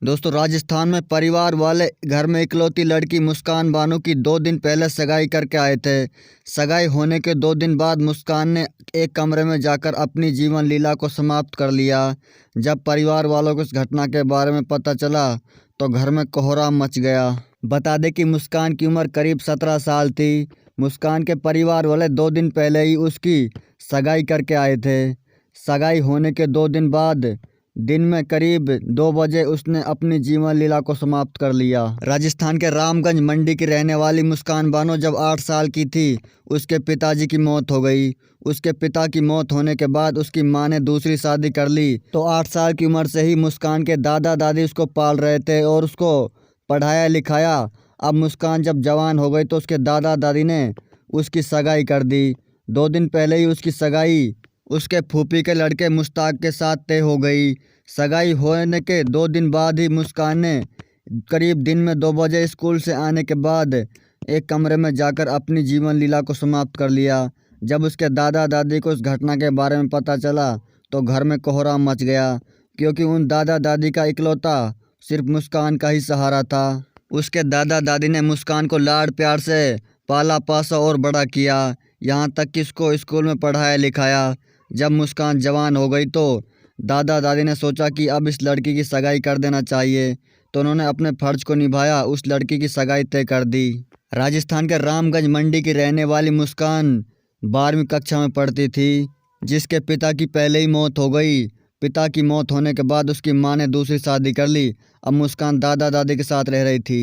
दोस्तों, राजस्थान में परिवार वाले घर में इकलौती लड़की मुस्कान बानो की 2 दिन पहले सगाई करके आए थे। सगाई होने के 2 दिन बाद मुस्कान ने एक कमरे में जाकर अपनी जीवन लीला को समाप्त कर लिया। जब परिवार वालों को इस घटना के बारे में पता चला तो घर में कोहराम मच गया। बता दें कि मुस्कान की उम्र करीब 17 साल थी। मुस्कान के परिवार वाले 2 दिन पहले ही उसकी सगाई करके आए थे। सगाई होने के 2 दिन बाद दिन में करीब 2 बजे उसने अपनी जीवन लीला को समाप्त कर लिया। राजस्थान के रामगंज मंडी की रहने वाली मुस्कान बानो जब 8 साल की थी, उसके पिताजी की मौत हो गई। उसके पिता की मौत होने के बाद उसकी मां ने दूसरी शादी कर ली। तो 8 साल की उम्र से ही मुस्कान के दादा दादी उसको पाल रहे थे और उसको पढ़ाया लिखाया। अब मुस्कान जब जवान हो गई तो उसके दादा दादी ने उसकी सगाई कर दी। 2 दिन पहले ही उसकी सगाई उसके फूफी के लड़के मुश्ताक के साथ तय हो गई। सगाई होने के 2 दिन बाद ही मुस्कान ने करीब दिन में 2 बजे स्कूल से आने के बाद एक कमरे में जाकर अपनी जीवन लीला को समाप्त कर लिया। जब उसके दादा दादी को इस घटना के बारे में पता चला तो घर में कोहराम मच गया, क्योंकि उन दादा दादी का इकलौता सिर्फ मुस्कान का ही सहारा था। उसके दादा दादी ने मुस्कान को लाड प्यार से पाला पासा और बड़ा किया, यहाँ तक कि उसको स्कूल में पढ़ाया लिखाया। जब मुस्कान जवान हो गई तो दादा दादी ने सोचा कि अब इस लड़की की सगाई कर देना चाहिए, तो उन्होंने अपने फर्ज को निभाया, उस लड़की की सगाई तय कर दी। राजस्थान के रामगंज मंडी की रहने वाली मुस्कान 12वीं कक्षा में पढ़ती थी, जिसके पिता की पहले ही मौत हो गई। पिता की मौत होने के बाद उसकी मां ने दूसरी शादी कर ली। अब मुस्कान दादा दादी के साथ रह रही थी।